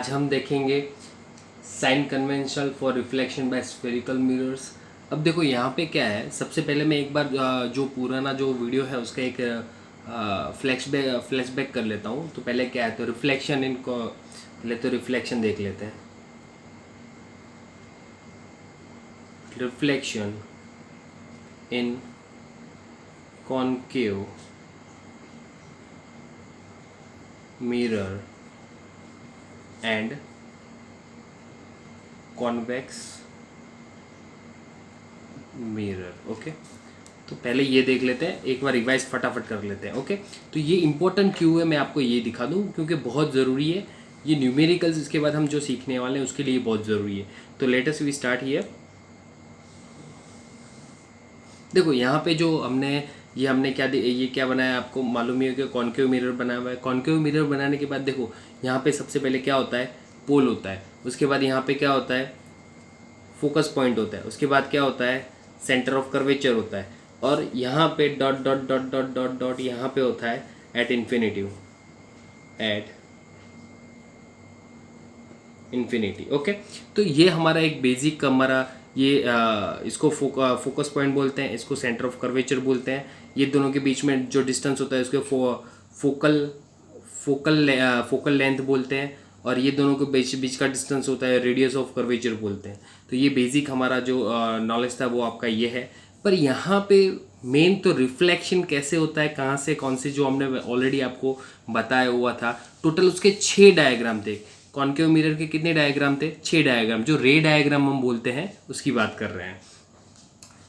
आज हम देखेंगे sign convention for reflection by spherical mirrors. अब देखो यहाँ पे क्या है, सबसे पहले मैं एक बार जो पुराना जो वीडियो है उसका एक फ्लैशबैक कर लेता हूँ। तो पहले क्या है, तो रिफ्लेक्शन इनको पहले तो रिफ्लेक्शन देख लेते हैं। Reflection in concave mirror and convex mirror. Okay, तो पहले ये देख लेते हैं, एक बार रिवाइज फटाफट कर लेते हैं। ओके, तो ये इंपॉर्टेंट क्यों है मैं आपको ये दिखा दूं, क्योंकि बहुत ज़रूरी है ये न्यूमेरिकल्स। इसके बाद हम जो सीखने वाले हैं उसके लिए बहुत ज़रूरी है। तो let us we start here. देखो यहाँ पे जो हमने ये क्या बनाया आपको मालूम ही है कि कॉनकेव मिरर बनाया हुआ है। कॉनकेव मिरर बनाने के बाद देखो यहाँ पे सबसे पहले क्या होता है, पोल होता है। उसके बाद यहाँ पे क्या होता है, फोकस पॉइंट होता है। उसके बाद क्या होता है, सेंटर ऑफ कर्वेचर होता है। और यहाँ पे dot dot dot dot dot dot यहाँ पे होता है एट इन्फिनिटी। ओके, तो ये हमारा एक बेसिक हमारा ये इसको फोकस पॉइंट बोलते हैं, इसको सेंटर ऑफ कर्वेचर बोलते हैं। ये दोनों के बीच में जो डिस्टेंस होता है उसके फोकल फोकल लेंथ बोलते हैं। और ये दोनों के बीच बीच का डिस्टेंस होता है रेडियस ऑफ कर्वेचर बोलते हैं। तो ये बेसिक हमारा जो नॉलेज था वो आपका ये है। पर यहाँ पे मेन तो रिफ्लेक्शन कैसे होता है, कहाँ से कौन से, जो हमने ऑलरेडी आपको बताया हुआ था। टोटल उसके 6 डायग्राम थे। कॉनकेव मिरर के कितने डायग्राम थे, 6 डायग्राम। जो रे डायग्राम हम बोलते हैं उसकी बात कर रहे हैं।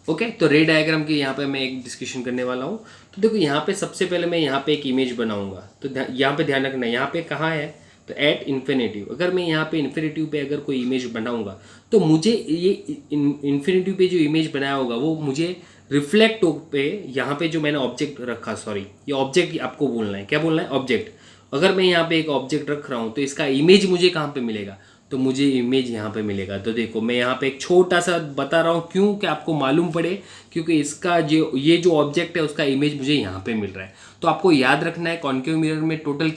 ओके, तो रे डायग्राम की यहाँ पे मैं एक डिस्कशन करने वाला हूँ। तो देखो यहाँ पे सबसे पहले मैं यहाँ पे एक इमेज बनाऊंगा। तो यहाँ पे ध्यान रखना, यहाँ पे कहाँ है, तो एट इन्फिनिटिव। अगर मैं यहाँ पे इन्फिनिटिव पे अगर कोई इमेज बनाऊंगा तो मुझे ये इन्फिनिटिव पे जो इमेज बनाया होगा वो मुझे रिफ्लेक्ट हो पे, यहाँ पे जो मैंने ऑब्जेक्ट रखा, सॉरी ये ऑब्जेक्ट आपको बोलना है, क्या बोलना है, ऑब्जेक्ट। अगर मैं यहाँ पे एक ऑब्जेक्ट रख रहा हूँ तो इसका इमेज मुझे कहाँ पे मिलेगा, तो मुझे इमेज यहाँ पे मिलेगा। तो देखो मैं यहाँ पे एक छोटा सा बता रहा हूँ, क्यों कि आपको मालूम पड़े, क्योंकि इसका जो ये जो ऑब्जेक्ट है उसका इमेज मुझे यहाँ पे मिल रहा है। तो आपको याद रखना है कॉनकेव मिरर में टोटल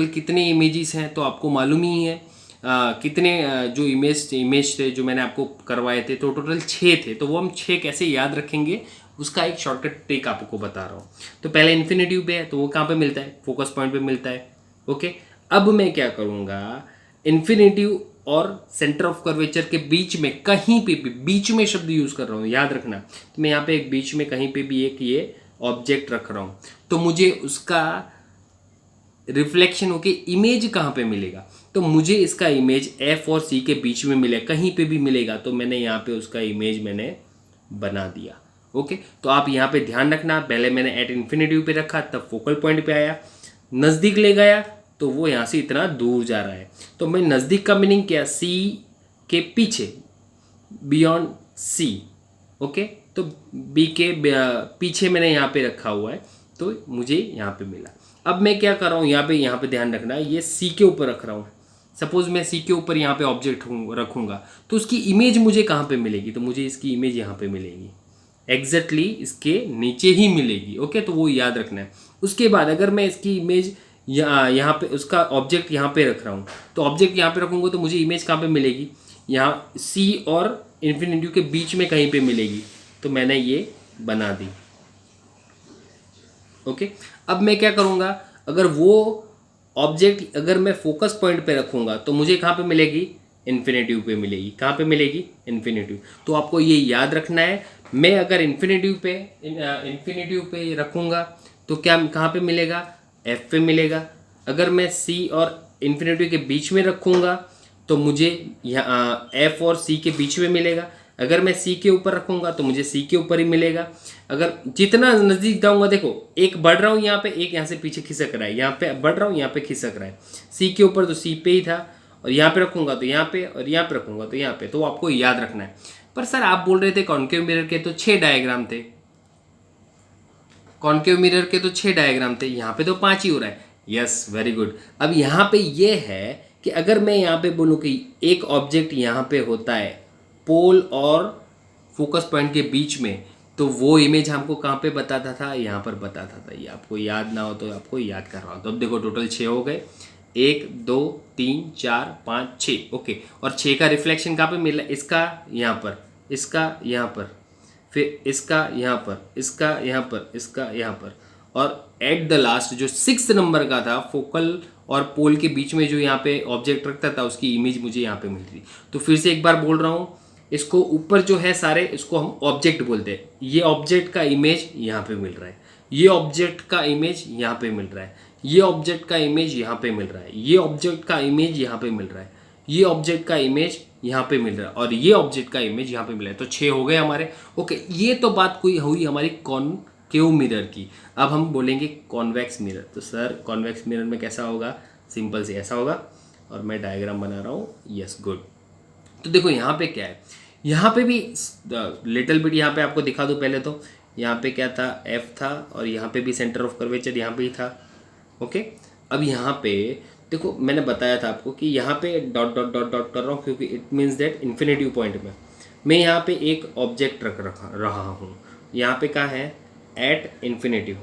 कितने इमेजेस हैं, तो आपको मालूम ही है कितने जो इमेज थे जो मैंने आपको करवाए थे, तो टोटल 6 थे। तो वो हम 6 कैसे याद रखेंगे उसका एक शॉर्टकट ट्रिक आपको बता रहा हूँ। तो पहले इन्फिनिटिव पे है तो वो कहाँ पे मिलता है, फोकस पॉइंट पे मिलता है। ओके, अब मैं क्या करूँगा, इन्फिनिटिव और सेंटर ऑफ कर्वेचर के बीच में कहीं पे भी, बीच में शब्द यूज़ कर रहा हूँ, याद रखना। तो मैं यहाँ पे एक बीच में कहीं पे भी एक ये ऑब्जेक्ट रख रहा हूँ, तो मुझे उसका रिफ्लेक्शन होके इमेज कहाँ पे मिलेगा, तो मुझे इसका इमेज एफ और सी के बीच में मिले, कहीं पे भी मिलेगा। तो मैंने यहाँ पे उसका इमेज मैंने बना दिया। ओके, तो आप यहाँ पे ध्यान रखना, पहले मैंने एट इन्फिनिटिव पे रखा तब फोकल पॉइंट पे आया, नज़दीक ले गया तो वो यहाँ से इतना दूर जा रहा है। तो मैं नज़दीक का मीनिंग क्या, सी के पीछे, बियॉन्ड सी। ओके, तो बी के पीछे मैंने यहाँ पे रखा हुआ है, तो मुझे यहाँ पे मिला। अब मैं क्या कर रहा हूँ, यहाँ पे ध्यान रखना, ये सी के ऊपर रख रहा हूँ। सपोज मैं सी के ऊपर यहाँ पे ऑब्जेक्ट रखूँगा तो उसकी इमेज मुझे कहाँ पे मिलेगी, तो मुझे इसकी इमेज यहाँ पे मिलेगी, एग्जैक्टली इसके नीचे ही मिलेगी। ओके, तो वो याद रखना है। उसके बाद अगर मैं इसकी इमेज यहाँ पे, उसका ऑब्जेक्ट यहाँ पे रख रहा हूँ, तो ऑब्जेक्ट यहाँ पे रखूँगा तो मुझे इमेज कहाँ पे मिलेगी, यहाँ सी और इन्फिनिटी के बीच में कहीं पे मिलेगी। तो मैंने ये बना दी। ओके, अब मैं क्या करूँगा, अगर वो ऑब्जेक्ट अगर मैं फोकस पॉइंट पे रखूँगा तो मुझे कहाँ पे मिलेगी, इन्फिनिटिव पे मिलेगी। कहाँ पे मिलेगी, इन्फिनिटिव। तो आपको ये याद रखना है, मैं अगर इन्फिनिटिव पे रखूँगा तो क्या कहाँ पे मिलेगा, एफ पे मिलेगा। अगर मैं सी और इन्फिनिटिव के बीच में रखूँगा तो मुझे यहाँ एफ और सी के बीच में मिलेगा। अगर मैं सी के ऊपर रखूँगा तो मुझे सी के ऊपर ही मिलेगा। अगर जितना नज़दीक जाऊँगा, देखो एक बढ़ रहा हूँ यहाँ पे, एक यहाँ से पीछे खिसक रहा है, यहाँ पे बढ़ रहा हूँ, यहाँ पे खिसक रहा है। सी के ऊपर तो सी पे ही था, और यहाँ पे रखूँगा तो यहाँ पे, और यहाँ पे रखूँगा तो यहाँ पे। तो आपको याद रखना है। पर सर आप बोल रहे थे कॉनकेव मिरर के तो 6 डायग्राम थे, कॉनकेव मिरर के तो 6 डायग्राम थे, यहाँ पे तो 5 ही हो रहा है। Yes, very good. अब यहाँ पे ये है कि अगर मैं यहाँ पे बोलूँ कि एक ऑब्जेक्ट यहाँ पे होता है पोल और फोकस पॉइंट के बीच में, तो वो इमेज हमको कहाँ पे बताता था, यहाँ पर बताता था। ये आपको याद ना हो तो आपको याद कर रहा हूँ। तो अब देखो टोटल 6 हो गए, 1 2 3 4 5 6, ओके। और 6 का रिफ्लेक्शन कहाँ पे मिला, इसका यहाँ पर, इसका यहाँ पर, फिर इसका यहाँ पर, इसका यहाँ पर, इसका यहाँ पर, और एट द लास्ट जो 6 नंबर का था फोकल और पोल के बीच में जो यहाँ पे ऑब्जेक्ट रखता था उसकी इमेज मुझे यहाँ पे मिल रही। तो फिर से एक बार बोल रहा हूँ, इसको ऊपर जो है सारे, इसको हम ऑब्जेक्ट बोलते हैं। ये ऑब्जेक्ट का इमेज यहाँ पे मिल रहा है, ये ऑब्जेक्ट का इमेज यहाँ पे मिल रहा है, ये ऑब्जेक्ट का इमेज यहाँ पे मिल रहा है, ये ऑब्जेक्ट का इमेज यहाँ पे मिल रहा है, ये ऑब्जेक्ट का इमेज यहाँ पे मिल रहा है, और ये ऑब्जेक्ट का इमेज यहाँ पे मिल रहा है। तो 6 हो गए हमारे, ओके। ये तो बात कोई हुई हमारी कॉनकेव मिरर की। अब हम बोलेंगे कॉन्वेक्स मिरर। तो सर कॉन्वेक्स मिरर में कैसा होगा, सिंपल से ऐसा होगा, और मैं डायग्राम बना रहा हूँ, यस गुड। तो देखो यहाँ पे क्या है, यहाँ पे भी लिटिल बिट यहाँ पे आपको दिखा दूँ पहले। तो यहाँ पे क्या था, एफ था, और यहाँ पे भी सेंटर ऑफ कर्वेचर यहाँ पे ही था, ओके। अब यहाँ पे देखो मैंने बताया था आपको कि यहाँ पे डॉट डॉट डॉट डॉट कर रहा हूँ क्योंकि it means that infinitive point में मैं यहाँ पे एक ऑब्जेक्ट रख रहा हूँ। यहाँ पे क्या है, एट इन्फिनेटिव,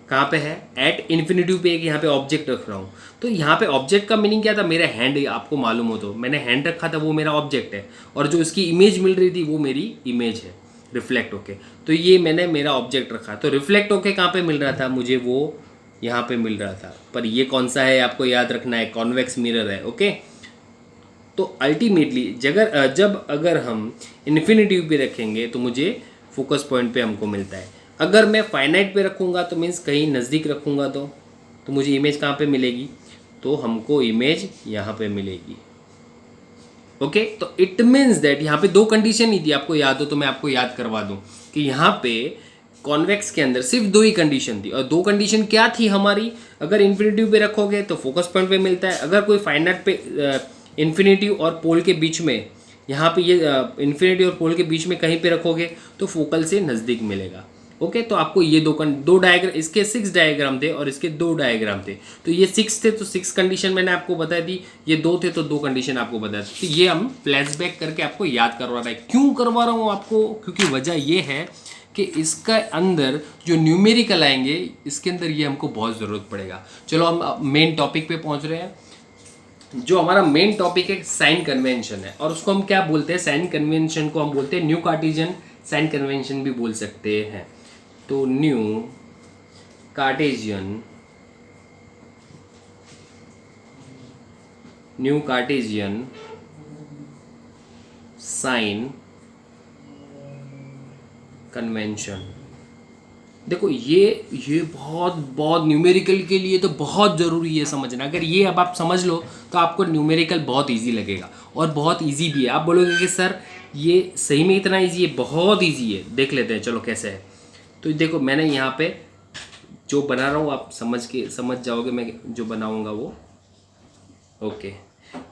कहाँ पे है, एट इन्फिनेटिव पे एक यहाँ पे ऑब्जेक्ट रख रहा हूँ। तो यहाँ पे ऑब्जेक्ट का मीनिंग क्या था, मेरा हैंड, आपको मालूम हो तो मैंने हैंड रखा था, वो मेरा ऑब्जेक्ट है, और जो इसकी इमेज मिल रही थी वो मेरी इमेज है, रिफ्लेक्ट होके। तो ये मैंने मेरा ऑब्जेक्ट रखा, तो रिफ्लेक्ट होके कहाँ पे मिल रहा था मुझे, वो यहाँ पे मिल रहा था। पर ये कौन सा है आपको याद रखना है, कॉन्वेक्स मिरर है, ओके। तो अल्टीमेटली जब अगर हम इन्फिनिटिव पे रखेंगे तो मुझे फोकस पॉइंट पे हमको मिलता है। अगर मैं फाइनाइट पे रखूँगा तो मीन्स कहीं नज़दीक रखूँगा तो मुझे इमेज कहाँ पे मिलेगी, तो हमको इमेज यहाँ पे मिलेगी, ओके। तो इट मीन्स दैट यहाँ पे 2 कंडीशन ही थी, आपको याद हो तो मैं आपको याद करवा दूँ कि यहाँ पे कॉन्वेक्स के अंदर सिर्फ 2 ही कंडीशन थी, और 2 कंडीशन क्या थी हमारी, अगर इन्फिनिटिव पे रखोगे तो फोकस पॉइंट पे मिलता है, अगर कोई फाइनाइट पे इन्फिनिटिव और पोल के बीच में, यहाँ पे ये इन्फिनिटी और पोल के बीच में कहीं पे रखोगे तो फोकल से नज़दीक मिलेगा, ओके। तो आपको ये दो डायग्राम, इसके 6 डायग्राम थे और इसके 2 डायग्राम थे। तो ये 6 थे तो 6 कंडीशन मैंने आपको बता दी, ये 2 थे तो 2 कंडीशन आपको बता दी। तो ये हम फ्लैशबैक करके आपको याद करवा रहा है। क्यों करवा रहा हूँ आपको, क्योंकि वजह ये है कि इसका अंदर जो न्यूमेरिकल आएंगे इसके अंदर ये हमको बहुत ज़रूरत पड़ेगा। चलो हम मेन टॉपिक पे पहुँच रहे हैं। जो हमारा मेन टॉपिक है साइन कन्वेंशन है, और उसको हम क्या बोलते हैं, साइन कन्वेंशन को हम बोलते हैं न्यू कार्टेशियन साइन कन्वेंशन भी बोल सकते हैं। तो न्यू कार्टेशियन साइन कन्वेंशन, देखो ये बहुत बहुत न्यूमेरिकल के लिए तो बहुत ज़रूरी है समझना। अगर ये अब आप समझ लो तो आपको न्यूमेरिकल बहुत इजी लगेगा, और बहुत इजी भी है। आप बोलोगे कि सर ये सही में इतना इजी है, बहुत इजी है। देख लेते हैं चलो कैसे है। तो देखो मैंने यहाँ पे जो बना रहा हूँ आप समझ जाओगे मैं जो बनाऊँगा वो, ओके।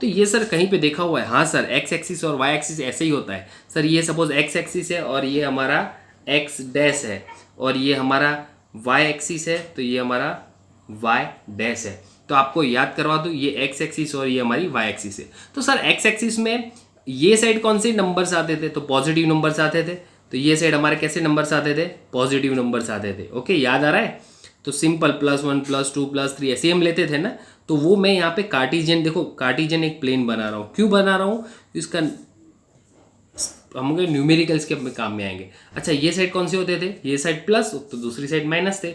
तो ये सर कहीं पे देखा हुआ है, हाँ सर एक्स एक्सिस और वाई एक्सिस ऐसे ही होता है सर। ये सपोज एक्स एक्सिस है और ये हमारा एक्स डैश है, और ये हमारा वाई एक्सिस है तो ये हमारा वाई डैश है। तो आपको याद करवा दूँ, ये एक्स एक्सिस और ये हमारी वाई एक्सिस है। तो सर एक्स एक्सिस में ये साइड कौन से नंबर्स आते थे, तो पॉजिटिव नंबर्स आते थे। तो ये साइड हमारे कैसे नंबर्स आते थे, पॉजिटिव नंबर्स आते थे, ओके। याद आ रहा है। तो सिंपल +1 +2 +3 ऐसे हम लेते थे ना। तो वो मैं यहाँ पे कार्टेशियन, देखो कार्टेशियन एक प्लेन बना रहा हूँ। क्यों बना रहा हूँ, इसका हम न्यूमेरिकल्स के काम में आएंगे। अच्छा ये साइड कौन से होते थे, ये साइड प्लस तो दूसरी साइड माइनस थे।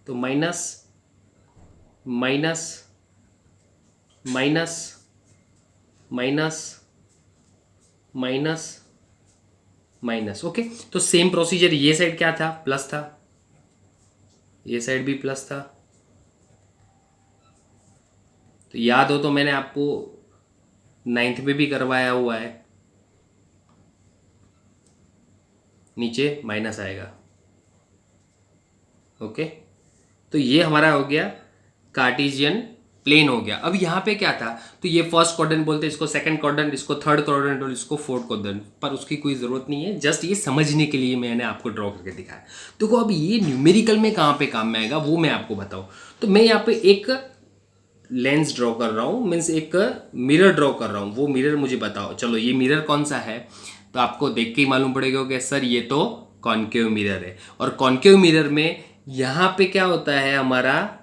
तो minus minus minus minus minus minus, okay. तो सेम प्रोसीजर, ये साइड क्या था, प्लस था, ये साइड भी प्लस था। तो याद हो तो मैंने आपको 9th में भी करवाया हुआ है, नीचे माइनस आएगा, ओके। तो ये हमारा हो गया कार्टेशियन प्लेन हो गया। अब यहाँ पे क्या था, तो ये फर्स्ट क्वाड्रेंट बोलते हैं इसको, सेकंड क्वाड्रेंट इसको, थर्ड क्वाड्रेंट और इसको फोर्थ क्वाड्रेंट, पर उसकी कोई ज़रूरत नहीं है, जस्ट ये समझने के लिए मैंने आपको ड्रॉ करके दिखाया। देखो अब ये न्यूमेरिकल में कहाँ पे काम में आएगा वो मैं आपको बताऊँ। तो मैं यहाँ पे एक लेंस ड्रॉ कर रहा हूँ, मीन्स एक मिरर ड्रॉ कर रहा हूँ। वो मिरर मुझे बताओ, चलो ये मिरर कौन सा है, तो आपको देख के ही मालूम पड़ेगा कि सर ये तो कॉनकेव मिरर है। और कॉनकेव मिरर में यहाँ पे क्या होता है, हमारा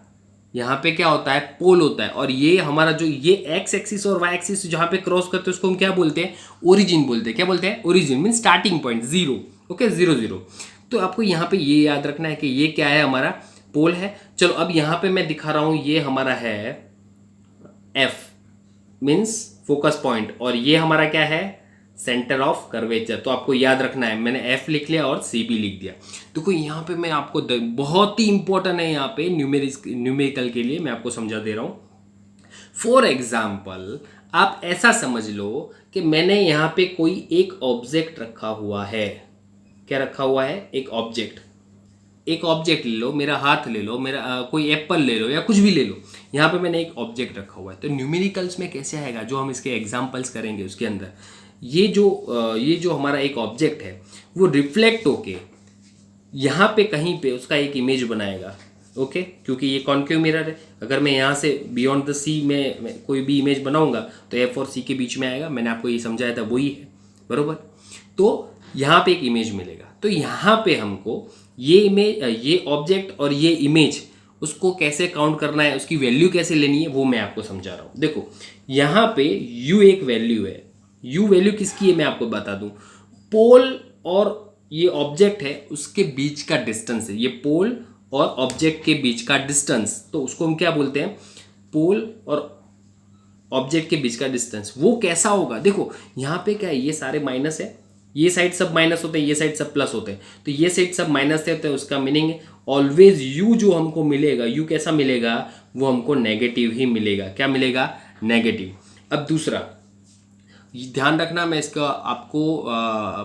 यहाँ पे क्या होता है, पोल होता है, और ये हमारा जो ये एक्स एक्सिस और वाई एक्सिस जहाँ पे क्रॉस करते हैं उसको हम क्या बोलते हैं, ओरिजिन बोलते हैं। क्या बोलते हैं, origin mean starting point, zero. Okay, zero zero. तो आपको यहाँ पे ये याद रखना है कि ये क्या है, हमारा पोल है। चलो अब यहाँ पे मैं दिखा रहा हूँ, ये हमारा है एफ मीन्स फोकस पॉइंट, और ये हमारा क्या है, सेंटर ऑफ कर्वेचर। तो आपको याद रखना है, मैंने एफ लिख लिया और सी भी लिख दिया। देखो यहाँ पे मैं आपको बहुत ही इंपॉर्टेंट है, यहाँ पे न्यूमेरिकल के लिए मैं आपको समझा दे रहा हूँ। फॉर एग्जाम्पल आप ऐसा समझ लो कि मैंने यहाँ पे कोई एक ऑब्जेक्ट रखा हुआ है। क्या रखा हुआ है, एक ऑब्जेक्ट। एक ऑब्जेक्ट ले लो, मेरा हाथ ले लो, मेरा कोई एप्पल ले लो या कुछ भी ले लो, यहाँ पे मैंने एक ऑब्जेक्ट रखा हुआ है। तो न्यूमेरिकल्स में कैसे आएगा, जो हम इसके एग्जांपल्स करेंगे उसके अंदर, ये जो हमारा एक ऑब्जेक्ट है वो रिफ्लेक्ट होके यहाँ पे कहीं पे उसका एक इमेज बनाएगा। ओके, क्योंकि ये कॉन्केव मिरर है। अगर मैं यहाँ से बियॉन्ड द सी में कोई भी इमेज बनाऊंगा तो एफ और सी के बीच में आएगा। मैंने आपको ये समझाया था, वही है, बरोबर। तो यहाँ पे एक इमेज मिलेगा, तो यहाँ पे हमको ये इमेज, ये ऑब्जेक्ट और ये इमेज, उसको कैसे काउंट करना है, उसकी वैल्यू कैसे लेनी है, वो मैं आपको समझा रहा हूँ। देखो यहाँ पे u एक वैल्यू है। u वैल्यू किसकी है मैं आपको बता दूं, पोल और ये ऑब्जेक्ट है उसके बीच का डिस्टेंस है। ये पोल और ऑब्जेक्ट के बीच का डिस्टेंस, तो उसको हम क्या बोलते हैं, पोल और ऑब्जेक्ट के बीच का डिस्टेंस। वो कैसा होगा, देखो यहाँ पे क्या है, ये सारे माइनस है, ये साइड सब माइनस होते हैं, ये साइड सब प्लस होते हैं, तो ये साइड सब माइनस होते हैं। उसका मीनिंग ऑलवेज यू जो हमको मिलेगा, यू कैसा मिलेगा, वो हमको नेगेटिव ही मिलेगा। क्या मिलेगा, नेगेटिव। अब दूसरा ध्यान रखना, मैं इसका आपको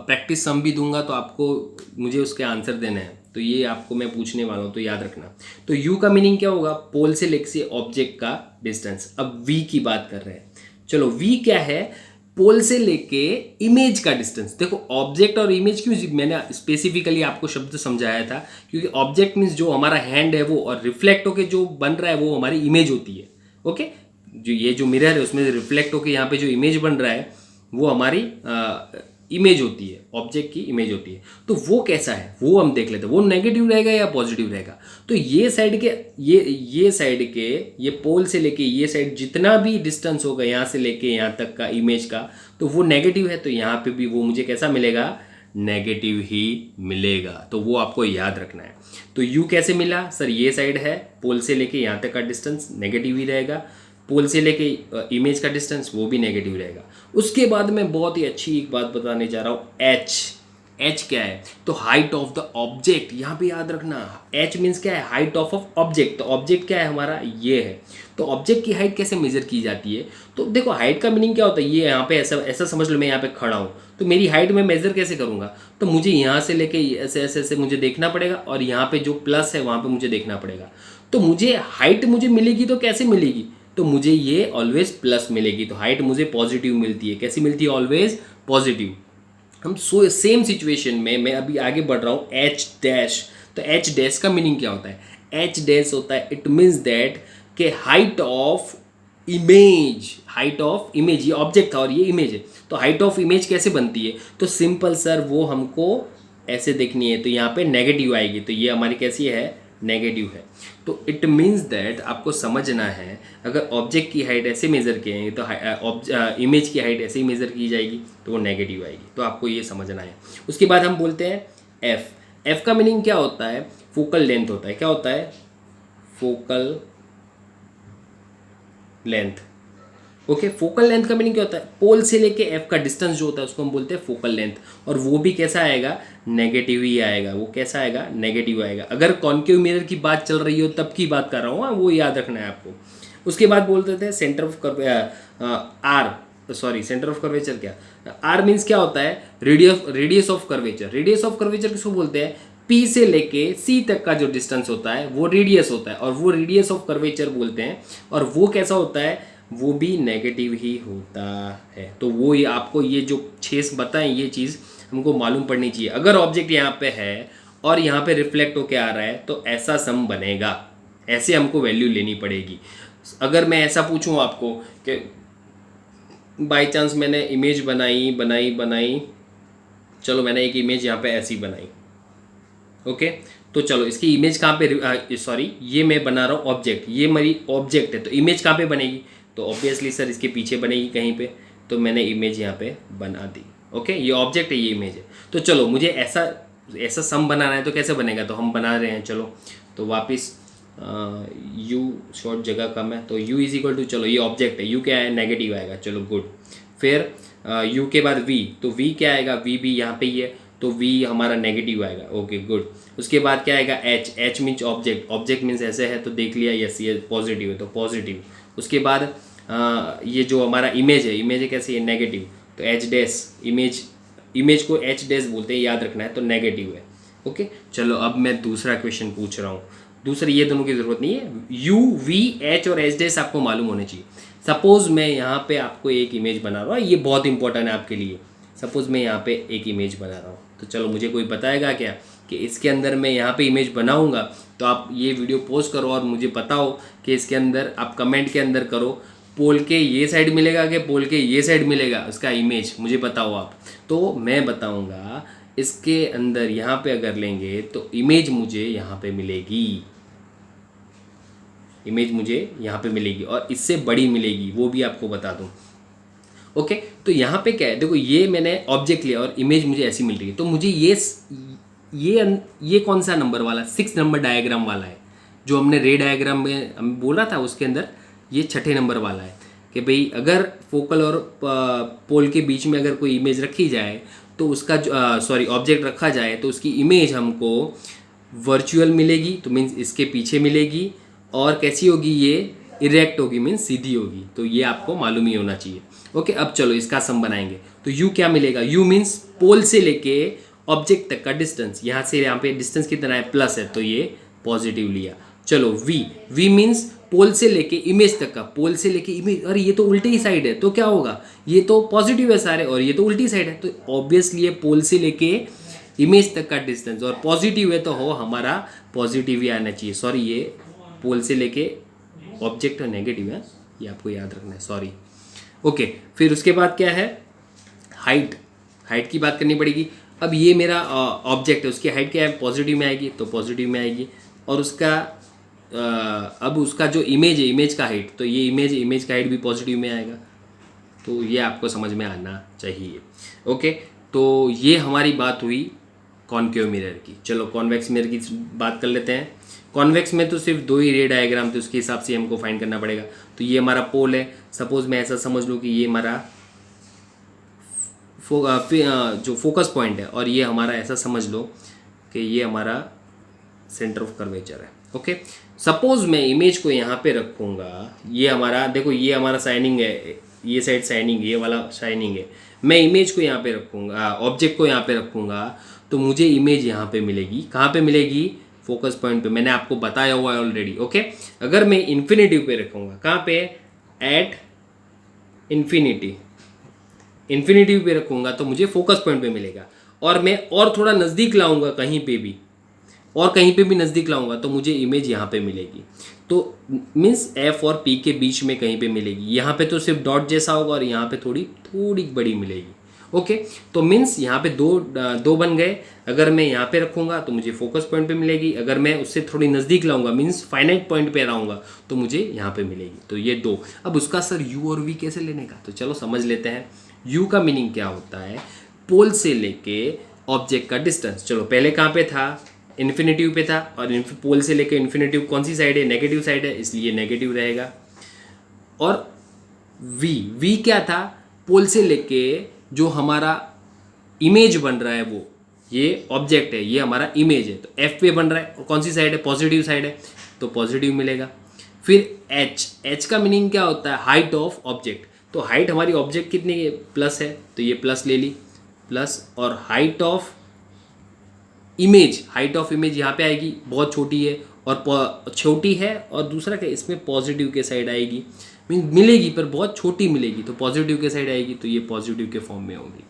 प्रैक्टिस सम भी दूंगा, तो आपको मुझे उसके आंसर देने हैं, तो ये आपको मैं पूछने वाला हूँ, तो याद रखना। तो u का मीनिंग क्या होगा, पोल से लेकर से ऑब्जेक्ट का डिस्टेंस। अब v की बात कर रहे हैं, चलो v क्या है, पोल से लेके इमेज का डिस्टेंस। देखो ऑब्जेक्ट और इमेज क्यों मैंने स्पेसिफिकली आपको शब्द समझाया था, क्योंकि ऑब्जेक्ट मीन्स जो हमारा हैंड है वो, और रिफ्लेक्ट होके जो बन रहा है वो हमारी इमेज होती है। ओके, जो ये जो मिरर है उसमें रिफ्लेक्ट होके यहाँ पे जो इमेज बन रहा है वो हमारी इमेज होती है, ऑब्जेक्ट की इमेज होती है। तो वो कैसा है वो हम देख लेते हैं, वो नेगेटिव रहेगा या पॉजिटिव रहेगा। तो ये साइड के ये साइड के, ये पोल से लेके ये साइड जितना भी डिस्टेंस होगा यहाँ से लेके यहाँ तक का इमेज का, तो वो नेगेटिव है। तो यहाँ पे भी वो मुझे कैसा मिलेगा, नेगेटिव ही मिलेगा। तो वो आपको याद रखना है। तो u कैसे मिला सर, ये साइड है, पोल से लेके यहाँ तक का डिस्टेंस नेगेटिव ही रहेगा, पोल से लेके इमेज का डिस्टेंस वो भी नेगेटिव रहेगा। उसके बाद मैं बहुत ही अच्छी एक बात बताने जा रहा हूँ, एच क्या है, तो हाइट ऑफ द ऑब्जेक्ट। यहाँ पे याद रखना, एच मीन्स क्या है, हाइट ऑफ ऑब्जेक्ट। तो ऑब्जेक्ट क्या है हमारा, ये है। तो ऑब्जेक्ट की हाइट कैसे मेजर की जाती है, तो देखो हाइट का मीनिंग क्या होता है, ये यहाँ पे ऐसा ऐसा समझ लो, मैं यहाँ पे खड़ा हूँ, तो मेरी हाइट मैं मेजर कैसे करूँगा, तो मुझे यहाँ से लेके ऐसे ऐसे ऐसे मुझे देखना पड़ेगा, और यहाँ पे जो प्लस है वहाँ पे मुझे देखना पड़ेगा। तो मुझे हाइट मुझे मिलेगी तो कैसे मिलेगी, तो मुझे ये ऑलवेज प्लस मिलेगी। तो हाइट मुझे पॉजिटिव मिलती है, कैसी मिलती है, ऑलवेज पॉजिटिव। हम सेम सिचुएशन में मैं अभी आगे बढ़ रहा हूँ, एच डैश। तो एच डैश का मीनिंग क्या होता है, एच डैश होता है, इट मीन्स दैट के height of image. Height of image, ये ऑब्जेक्ट था और ये इमेज है, तो हाइट ऑफ इमेज कैसे बनती है, तो सिंपल सर वो हमको ऐसे देखनी है, तो यहाँ पे नेगेटिव आएगी, तो ये हमारी कैसी है, नेगेटिव है। तो इट मीन्स दैट आपको समझना है, अगर ऑब्जेक्ट की हाइट ऐसे मेज़र किए तो इमेज की हाइट ऐसे ही मेज़र की जाएगी, तो वो नेगेटिव आएगी। तो आपको ये समझना है। उसके बाद हम बोलते हैं एफ का मीनिंग क्या होता है, फोकल लेंथ होता है। क्या होता है, focal length. Okay, focal length का मीनिंग क्या होता है, पोल से लेके एफ का डिस्टेंस जो होता है उसको हम बोलते हैं फोकल लेंथ, और वो भी कैसा आएगा, नेगेटिव ही आएगा। वो कैसा आएगा, नेगेटिव आएगा। अगर कॉन्केव मिरर की बात चल रही हो तब की बात कर रहा हूँ, वो याद रखना है आपको। उसके बाद बोलते थे centre of centre of curvature. क्या आर मीन्स क्या होता है, radius of curvature. Radius of curvature किसको बोलते हैं, पी से लेके सी तक का जो डिस्टेंस होता है वो रेडियस होता है, और वो रेडियस ऑफ कर्वेचर बोलते हैं। और वो कैसा होता है, वो भी नेगेटिव ही होता है। तो वो ये आपको ये जो 6 बताएं, ये चीज़ हमको मालूम पड़नी चाहिए। अगर ऑब्जेक्ट यहाँ पे है और यहाँ पे रिफ्लेक्ट होके आ रहा है तो ऐसा सम बनेगा, ऐसे हमको वैल्यू लेनी पड़ेगी। अगर मैं ऐसा पूछूं आपको कि बाय चांस मैंने इमेज बनाई, चलो मैंने एक इमेज यहाँ पे ऐसी बनाई, ओके, तो चलो इसकी इमेज कहाँ पे, सॉरी ये मैं बना रहा हूँ ऑब्जेक्ट, ये मेरी ऑब्जेक्ट है, तो इमेज कहाँ पे बनेगी, तो ऑब्वियसली सर इसके पीछे बनेगी कहीं पे, तो मैंने इमेज यहाँ पे बना दी। ओके, ये ऑब्जेक्ट है, ये इमेज है। तो चलो मुझे ऐसा ऐसा सम बनाना है, तो कैसे बनेगा, तो हम बना रहे हैं। चलो तो वापस यू शॉर्ट जगह कम है, तो यू इज इक्वल टू, चलो ये ऑब्जेक्ट है, यू क्या है, नेगेटिव आएगा। चलो गुड। फिर यू के बाद वी, तो वी क्या आएगा, वी भी यहाँ पे ही है, तो वी हमारा नेगेटिव आएगा। Okay good. उसके बाद क्या आएगा, H, H means object, object means ऐसे है, तो देख लिया, यस ये पॉजिटिव है, तो पॉजिटिव। उसके बाद ये जो हमारा इमेज है कैसे है, नेगेटिव, तो एच डैश, इमेज को एच डैश बोलते हैं, याद रखना है, तो नेगेटिव है। ओके चलो अब मैं दूसरा क्वेश्चन पूछ रहा हूँ। दूसरे ये दोनों की ज़रूरत नहीं है, यू वी एच और एच डैश आपको मालूम होने चाहिए। सपोज मैं यहाँ पे आपको एक इमेज बना रहा हूँ, ये बहुत इंपॉर्टेंट है आपके लिए। सपोज मैं यहाँ पे एक इमेज बना रहा हूँ, तो चलो मुझे कोई बताएगा क्या कि इसके अंदर मैं यहाँ पे इमेज बनाऊँगा, तो आप ये वीडियो पोस्ट करो और मुझे बताओ कि इसके अंदर, आप कमेंट के अंदर करो, पोल के ये साइड मिलेगा कि पोल के ये साइड मिलेगा उसका इमेज, मुझे बताओ आप। तो मैं बताऊँगा इसके अंदर यहाँ पे अगर लेंगे तो इमेज मुझे यहाँ पे मिलेगी, इमेज मुझे यहाँ पे मिलेगी और इससे बड़ी मिलेगी, वो भी आपको बता दूँ। ओके तो यहाँ पे क्या है, देखो ये मैंने ऑब्जेक्ट लिया और इमेज मुझे ऐसी मिल रही है, तो मुझे ये कौन सा नंबर वाला, 6 नंबर डायग्राम वाला है, जो हमने रे डायग्राम में हम बोला था उसके अंदर, ये 6ठे नंबर वाला है कि भाई अगर फोकल और पोल के बीच में अगर कोई इमेज रखी जाए तो उसका सॉरी ऑब्जेक्ट रखा जाए तो उसकी इमेज हमको वर्चुअल मिलेगी, तो मीन्स इसके पीछे मिलेगी, और कैसी होगी, ये इरेक्ट होगी, मीन्स सीधी होगी। तो ये आपको मालूम ही होना चाहिए। ओके अब चलो इसका सम बनाएंगे, तो यू क्या मिलेगा, यू मीन्स पोल से लेके ऑब्जेक्ट तक का डिस्टेंस, यहाँ से यहाँ पे डिस्टेंस कितना है, प्लस है, तो ये पॉजिटिव लिया। चलो वी, वी मीन्स पोल से लेके इमेज तक का, पोल से लेके इमेज, अरे ये तो उल्टी ही साइड है, तो क्या होगा, ये तो पॉजिटिव है सारे और ये तो उल्टी साइड है, तो ऑब्वियसली ये पोल से लेके इमेज तक का डिस्टेंस और पॉजिटिव है, तो हो हमारा पॉजिटिव ही आना चाहिए। सॉरी ये पोल से लेके ऑब्जेक्ट नेगेटिव है, ये आपको याद रखना है, सॉरी। ओके फिर उसके बाद क्या है, हाइट, हाइट की बात करनी पड़ेगी। अब ये मेरा ऑब्जेक्ट है, उसकी हाइट क्या है, पॉजिटिव में आएगी, तो पॉजिटिव में आएगी। और उसका अब उसका जो इमेज है, इमेज का हाइट, तो ये इमेज का हाइट भी पॉजिटिव में आएगा, तो ये आपको समझ में आना चाहिए। ओके तो ये हमारी बात हुई कॉनकेव मिरर की। चलो कॉन्वेक्स मिरर की बात कर लेते हैं। कॉन्वेक्स में तो सिर्फ 2 ही रे डायग्राम थे, उसके हिसाब से हमको फाइंड करना पड़ेगा। तो ये हमारा पोल है, सपोज मैं ऐसा समझ लूँ कि ये हमारा जो फोकस पॉइंट है, और ये हमारा ऐसा समझ लो कि ये हमारा सेंटर ऑफ कर्वेचर है। ओके सपोज मैं इमेज को यहाँ पे रखूँगा, ये हमारा देखो, ये हमारा शाइनिंग है, ये साइड शाइनिंग, ये वाला शाइनिंग है। मैं इमेज को यहाँ पे रखूँगा, ऑब्जेक्ट को यहाँ पे रखूँगा, तो मुझे इमेज यहाँ पे मिलेगी। कहाँ पे मिलेगी, फोकस पॉइंट पे, मैंने आपको बताया हुआ है ऑलरेडी। ओके अगर मैं इन्फिनिटिव पे रखूँगा, कहाँ पे, एट इन्फिनिटिव पे रखूँगा, तो मुझे फोकस पॉइंट पे मिलेगा। और मैं और थोड़ा नज़दीक लाऊंगा, कहीं पे भी और कहीं पे भी नज़दीक लाऊंगा, तो मुझे इमेज यहाँ पे मिलेगी। तो मीन्स एफ और पी के बीच में कहीं पे मिलेगी। यहाँ पे तो सिर्फ डॉट जैसा होगा और यहाँ पे थोड़ी बड़ी मिलेगी। ओके तो मीन्स यहाँ पे दो बन गए। अगर मैं यहाँ पे रखूँगा तो मुझे फोकस पॉइंट पे मिलेगी, अगर मैं उससे थोड़ी नज़दीक लाऊंगा, मीन्स फाइनाइट पॉइंट पे लाऊंगा, तो मुझे यहाँ पे मिलेगी। तो ये 2। अब उसका सर यू और वी कैसे लेने का, तो चलो समझ लेते हैं। यू का मीनिंग क्या होता है, पोल से लेके ऑब्जेक्ट का डिस्टेंस। चलो पहले कहाँ पे था, इन्फिनिटिव पे था, और पोल से लेके इन्फिनिटिव कौन सी साइड है, नेगेटिव साइड है, इसलिए नेगेटिव रहेगा। और वी क्या था, पोल से लेके जो हमारा इमेज बन रहा है, वो ये ऑब्जेक्ट है, ये हमारा इमेज है, तो एफ पे बन रहा है, और कौन सी साइड है, पॉजिटिव साइड है, तो पॉजिटिव मिलेगा। फिर एच का मीनिंग क्या होता है, हाइट ऑफ ऑब्जेक्ट। तो हाइट हमारी ऑब्जेक्ट कितनी है, प्लस है, तो ये प्लस ले ली, प्लस। और हाइट ऑफ इमेज यहाँ पे आएगी, बहुत छोटी है और छोटी है, और दूसरा क्या, इसमें पॉजिटिव के साइड आएगी, मीन मिलेगी पर बहुत छोटी मिलेगी, तो पॉजिटिव के साइड आएगी, तो ये पॉजिटिव के फॉर्म में होगी।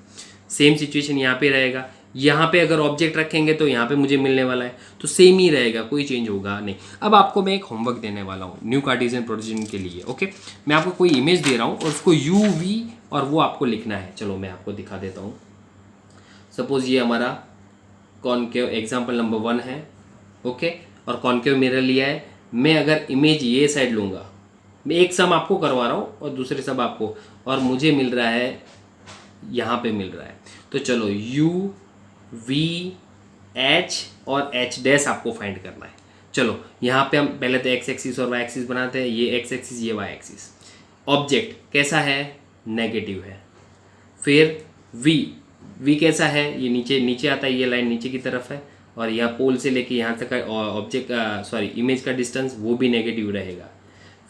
सेम सिचुएशन यहाँ पे रहेगा। यहाँ पे अगर ऑब्जेक्ट रखेंगे तो यहाँ पे मुझे मिलने वाला है, तो सेम ही रहेगा, कोई चेंज होगा नहीं। अब आपको मैं एक होमवर्क देने वाला हूँ न्यू कार्टेशियन प्रोजेक्शन के लिए। ओके मैं आपको कोई इमेज दे रहा हूँ और उसको यू वी और वो आपको लिखना है। चलो मैं आपको दिखा देता हूँ। सपोज ये हमारा कॉनकेव एग्जाम्पल नंबर 1 है, ओके, और कॉन्केव मिरर लिया है। मैं अगर इमेज ये साइड लूँगा, मैं एक सम आपको करवा रहा हूँ और दूसरे सब आपको, और मुझे मिल रहा है यहाँ पे मिल रहा है। तो चलो यू वी एच और एच डैश आपको फाइंड करना है। चलो यहाँ पे हम पहले तो एक्स एक्सिस और वाई एक्सिस बनाते हैं, ये एक्स एक्सिस ये वाई एक्सिस। ऑब्जेक्ट कैसा है, नेगेटिव है। फिर वी कैसा है, ये नीचे नीचे आता है, ये लाइन नीचे की तरफ है, और यहाँ पोल से लेके यहाँ तक का ऑब्जेक्ट का सॉरी इमेज का डिस्टेंस वो भी नेगेटिव रहेगा।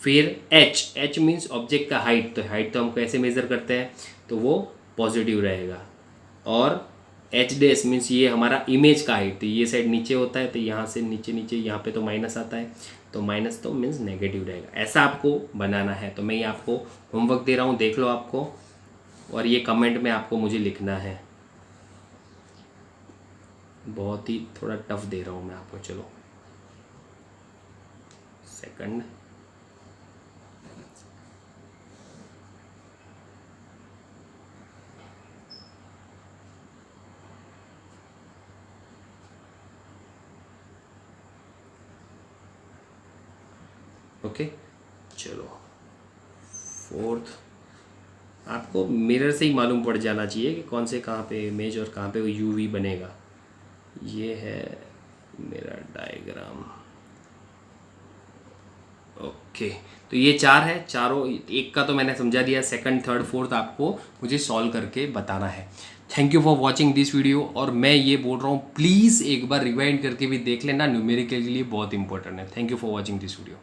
फिर एच मीन्स ऑब्जेक्ट का हाइट, तो हाइट तो हम कैसे मेज़र करते हैं, तो वो पॉजिटिव रहेगा। और एच डैश मीन्स ये हमारा इमेज का हाइट, तो ये साइड नीचे होता है, तो यहाँ से नीचे नीचे यहाँ पे तो माइनस आता है, तो माइनस तो मीन्स नेगेटिव रहेगा। ऐसा आपको बनाना है। तो मैं ये आपको होमवर्क दे रहा हूँ, देख लो आपको, और ये कमेंट में आपको मुझे लिखना है। बहुत ही थोड़ा टफ दे रहा हूँ मैं आपको। चलो सेकंड, ओके। चलो फोर्थ, आपको मिरर से ही मालूम पड़ जाना चाहिए कि कौन से कहाँ पे इमेज और कहाँ पे वो यूवी बनेगा। ये है मेरा डायग्राम। ओके, तो ये चार है, चारों एक का तो मैंने समझा दिया, सेकंड थर्ड फोर्थ आपको मुझे सॉल्व करके बताना है। Thank you for watching this video. और मैं ये बोल रहा हूँ प्लीज़ एक बार रिवाइंड करके भी देख लेना, न्यूमेरिकल के लिए बहुत इंपॉर्टेंट है। Thank you for watching this video.